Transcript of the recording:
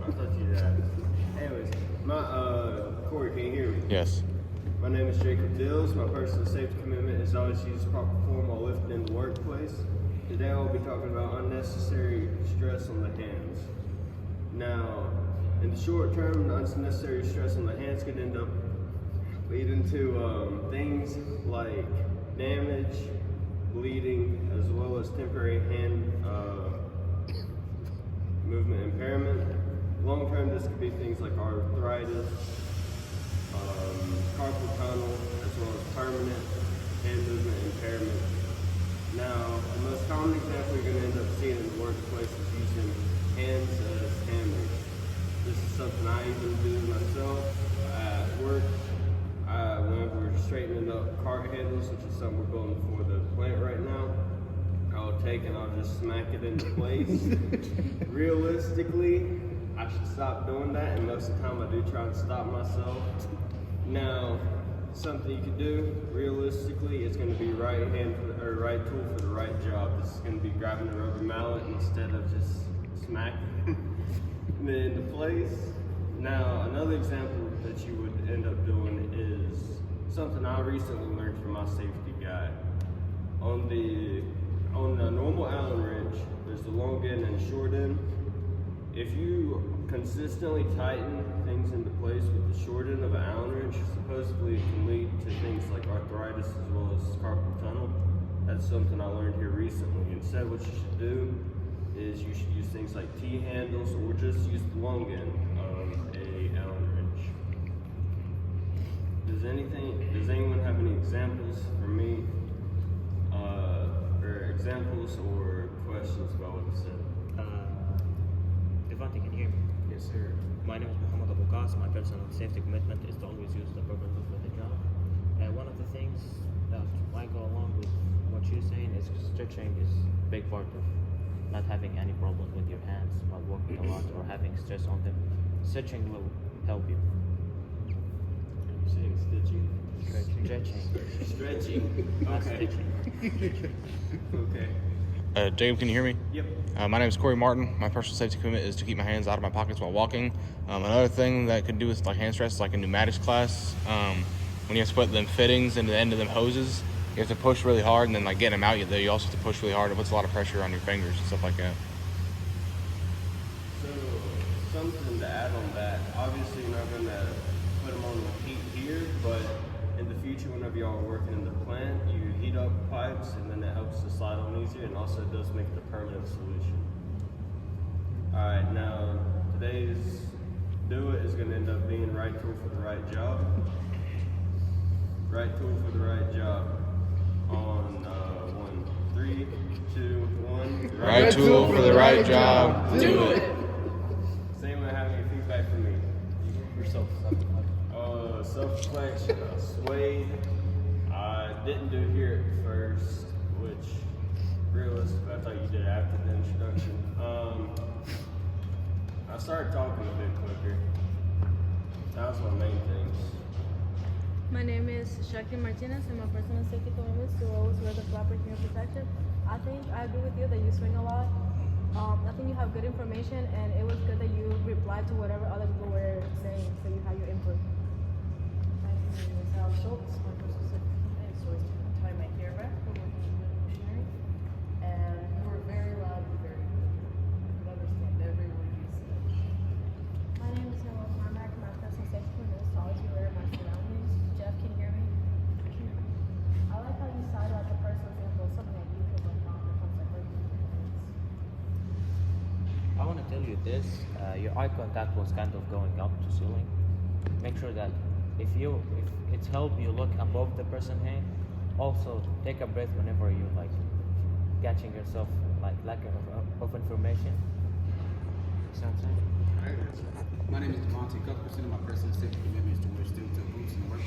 I thought you'd ask. Anyways, Corey, can you hear me? Yes. My name is Jacob Dills. My personal safety commitment is always use proper form while lifting in the workplace. Today I'll be talking about unnecessary stress on the hands. Now, in the short term, the unnecessary stress on the hands could end up leading to things like damage, bleeding, as well as temporary hand movement impairment. Long term, this could be things like arthritis, carpal tunnel, as well as permanent hand movement impairment. Now, the most common example you're going to end up seeing in the workplace is using hands as hammers. This is something I even do myself at work. Whenever we're straightening up cart handles, which is something we're building for the plant right now, I'll take and I'll just smack it into place. Realistically, I should stop doing that, and most of the time I do try and stop myself. Now, something you can do, realistically, it's going to be right tool for the right job. This is going to be grabbing the rubber mallet instead of just smacking it into place. Now, another example that you would end up doing is something I recently learned from my safety guy. On the normal Allen wrench, there's the long end and short end. If you consistently tighten things into place with the short end of an Allen wrench, supposedly it can lead to things like arthritis as well as carpal tunnel. That's something I learned here recently. Instead, what you should do is you should use things like T-handles or just use the long end of a Allen wrench. Does anyone have any examples for me, or examples or questions about what I said? Devante, can you hear me? Yes, sir. My name is Muhammad Abukas. My personal safety commitment is to always use the proper tool for the job. One of the things that might go along with what you're saying is stretching is a big part of not having any problem with your hands while working a lot or having stress on them. Stretching will help you. I'm saying stitching. Stretching. Stretching. Not Okay. stitching. Okay. Jacob, can you hear me? Yep. My name is Corey Martin. My personal safety commitment is to keep my hands out of my pockets while walking. Another thing that could do with like hand stress is like in pneumatics class. When you have to put them fittings into the end of them hoses, you have to push really hard, and then like getting them out, you also have to push really hard. It puts a lot of pressure on your fingers and stuff like that. So, something to add on that, obviously you're not going to put them on the heat here, but in the future, whenever y'all are working in the plant, you heat up pipes, and then it helps to slide on easier, and also does make it a permanent solution. Alright, now, today's do it is going to end up being right tool for the right job. Right tool for the right job. On 1, 3, 2, 1. Right tool for the right job. Do it. Does anyone have any feedback for me? Yourself. Self-reflection, Suede. I didn't do here at first, which realistically I thought you did after the introduction. I started talking a bit quicker. That was my main things. My name is Shakti Martinez, and my personal safety commitment is to always wear the proper hearing protection. I think I agree with you that you swing a lot. I think you have good information, and it was good that you replied to whatever other people were saying, so you had your input. My name is Al Schultz. My personal safety commitment is always to tie my hair back for working in machinery. And you were very loud and very good. I could understand every word you said. My name is Noah Carmack. My personal safety commitment is to always wear my surroundings. Jeff, can you hear me? I like how you sounded like a person example, something that you could work on when it comes to working with things. I want to tell you this, your eye contact was kind of going up to ceiling. Make sure that if it's helped you look above the person hand, also take a breath whenever you like catching yourself like lack of information. You see what I'm saying? My name is Devante. A couple percent of my personal safety commitment is to wear steel toe boots in the workplace.